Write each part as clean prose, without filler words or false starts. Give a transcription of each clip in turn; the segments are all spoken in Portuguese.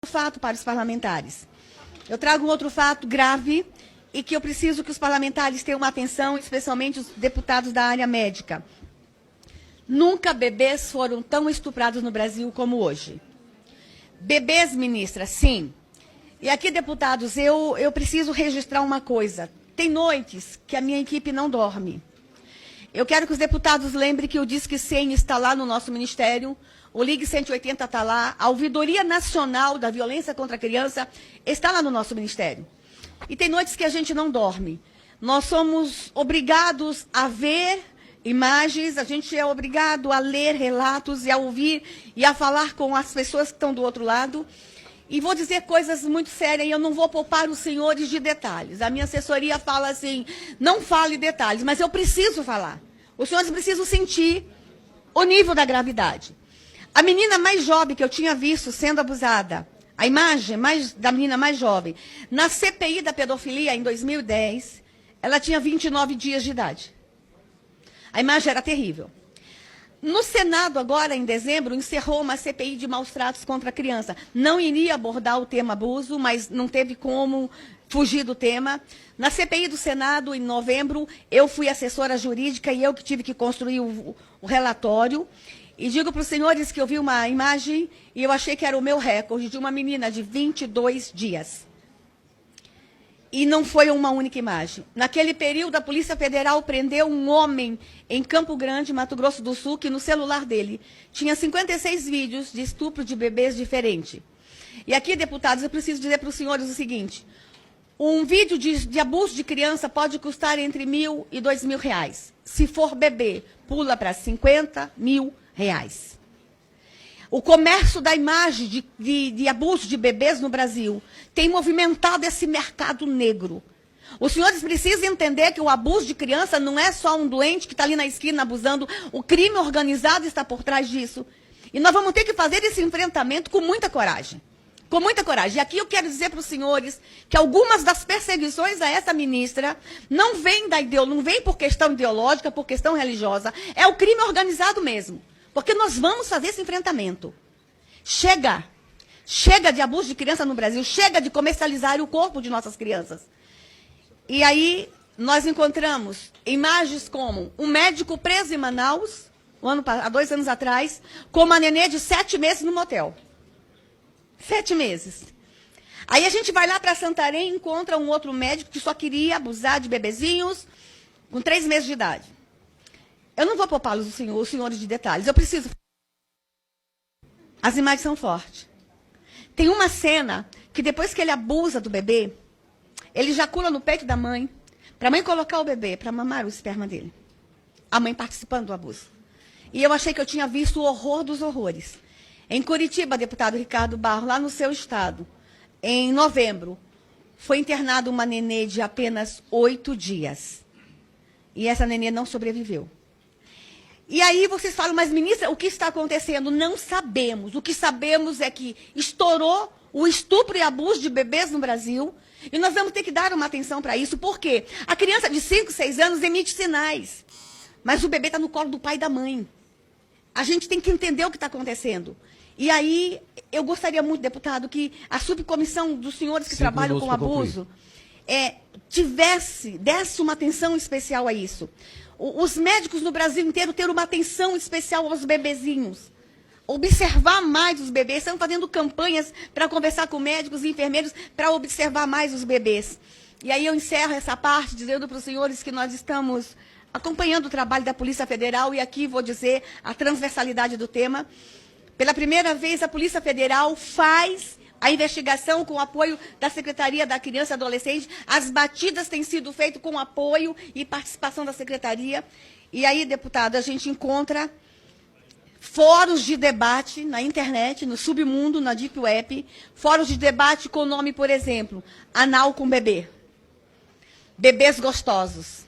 fato para os parlamentares. Eu trago um outro fato grave e que eu preciso que os parlamentares tenham uma atenção, especialmente os deputados da área médica. Nunca bebês foram tão estuprados no Brasil como hoje. Bebês, ministra, sim. E aqui, deputados, eu preciso registrar uma coisa. Tem noites que a minha equipe não dorme. Eu quero que os deputados lembrem que o Disque 100 está lá no nosso ministério, o Ligue 180 está lá, a Ouvidoria Nacional da Violência contra a Criança está lá no nosso ministério. E tem noites que a gente não dorme. Nós somos obrigados a ver imagens, a gente é obrigado a ler relatos e a ouvir e a falar com as pessoas que estão do outro lado. E vou dizer coisas muito sérias e eu não vou poupar os senhores de detalhes. A minha assessoria fala assim, não fale detalhes, mas eu preciso falar. Os senhores precisam sentir o nível da gravidade. A menina mais jovem que eu tinha visto sendo abusada, a imagem da menina mais jovem, na CPI da pedofilia em 2010, ela tinha 29 dias de idade. A imagem era terrível. No Senado, agora, em dezembro, encerrou uma CPI de maus tratos contra a criança. Não iria abordar o tema abuso, mas não teve como fugir do tema. Na CPI do Senado, em novembro, eu fui assessora jurídica e eu que tive que construir o relatório. E digo para os senhores que eu vi uma imagem e eu achei que era o meu recorde de uma menina de 22 dias. E não foi uma única imagem. Naquele período, a Polícia Federal prendeu um homem em Campo Grande, Mato Grosso do Sul, que no celular dele tinha 56 vídeos de estupro de bebês diferentes. E aqui, deputados, eu preciso dizer para os senhores o seguinte. Um vídeo de abuso de criança pode custar entre R$1.000 e R$2.000. Se for bebê, pula para R$50.000. O comércio da imagem de abuso de bebês no Brasil tem movimentado esse mercado negro. Os senhores precisam entender que o abuso de criança não é só um doente que está ali na esquina abusando, o crime organizado está por trás disso. E nós vamos ter que fazer esse enfrentamento com muita coragem. Com muita coragem. E aqui eu quero dizer para os senhores que algumas das perseguições a essa ministra não vêm não vem por questão ideológica, por questão religiosa, é o crime organizado mesmo. Porque nós vamos fazer esse enfrentamento. Chega. Chega de abuso de criança no Brasil. Chega de comercializar o corpo de nossas crianças. E aí, nós encontramos imagens como um médico preso em Manaus, há 2 anos atrás, com uma nenê de 7 meses no motel. 7 meses. Aí a gente vai lá para Santarém e encontra um outro médico que só queria abusar de bebezinhos com 3 meses de idade. Eu não vou poupá-los, os senhores, de detalhes. Eu preciso. As imagens são fortes. Tem uma cena que depois que ele abusa do bebê, ele ejacula no peito da mãe, para a mãe colocar o bebê, para mamar o esperma dele. A mãe participando do abuso. E eu achei que eu tinha visto o horror dos horrores. Em Curitiba, deputado Ricardo Barro, lá no seu estado, em novembro, foi internada uma nenê de apenas 8 dias. E essa nenê não sobreviveu. E aí vocês falam, mas ministra, o que está acontecendo? Não sabemos. O que sabemos é que estourou o estupro e abuso de bebês no Brasil e nós vamos ter que dar uma atenção para isso. Por quê? A criança de 5, 6 anos emite sinais, mas o bebê está no colo do pai e da mãe. A gente tem que entender o que está acontecendo. E aí, eu gostaria muito, deputado, que a subcomissão dos senhores que trabalham com abuso desse uma atenção especial a isso. Os médicos no Brasil inteiro terem uma atenção especial aos bebezinhos. Observar mais os bebês. Estão fazendo campanhas para conversar com médicos e enfermeiros para observar mais os bebês. E aí eu encerro essa parte dizendo para os senhores que nós estamos acompanhando o trabalho da Polícia Federal e aqui vou dizer a transversalidade do tema. Pela primeira vez, a Polícia Federal faz a investigação com o apoio da Secretaria da Criança e Adolescente. As batidas têm sido feitas com apoio e participação da Secretaria. E aí, deputado, a gente encontra fóruns de debate na internet, no submundo, na Deep Web, fóruns de debate com o nome, por exemplo, Anal com Bebê. Bebês gostosos.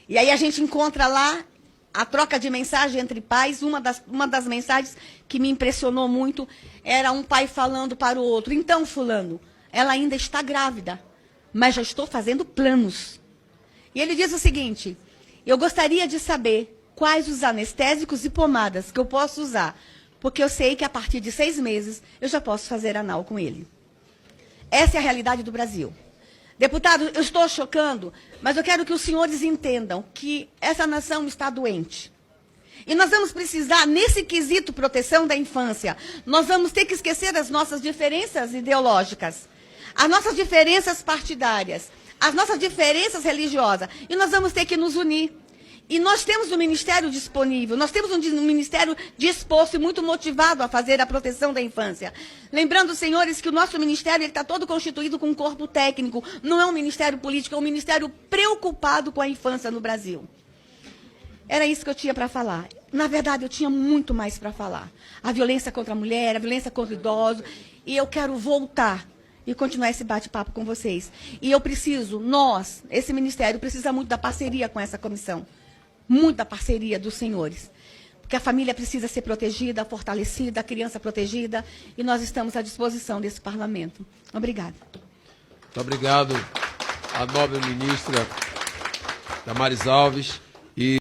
E aí a gente encontra lá a troca de mensagem entre pais. Uma das mensagens que me impressionou muito era um pai falando para o outro, então, fulano, ela ainda está grávida, mas já estou fazendo planos. E ele diz o seguinte, eu gostaria de saber quais os anestésicos e pomadas que eu posso usar porque eu sei que a partir de 6 meses eu já posso fazer anal com ele. Essa é a realidade do Brasil. Deputado, eu estou chocando, mas eu quero que os senhores entendam que essa nação está doente. E nós vamos precisar, nesse quesito proteção da infância, nós vamos ter que esquecer as nossas diferenças ideológicas, as nossas diferenças partidárias, as nossas diferenças religiosas, e nós vamos ter que nos unir. E nós temos um ministério disponível, nós temos um ministério disposto e muito motivado a fazer a proteção da infância. Lembrando, senhores, que o nosso ministério está todo constituído com um corpo técnico, não é um ministério político, é um ministério preocupado com a infância no Brasil. Era isso que eu tinha para falar. Na verdade, eu tinha muito mais para falar. A violência contra a mulher, a violência contra o idoso, e eu quero voltar e continuar esse bate-papo com vocês. E eu preciso, esse ministério, precisa muito da parceria com essa comissão. Muita parceria dos senhores, porque a família precisa ser protegida, fortalecida, a criança protegida, e nós estamos à disposição desse parlamento. Obrigada. Muito obrigado à nobre ministra Damares Alves.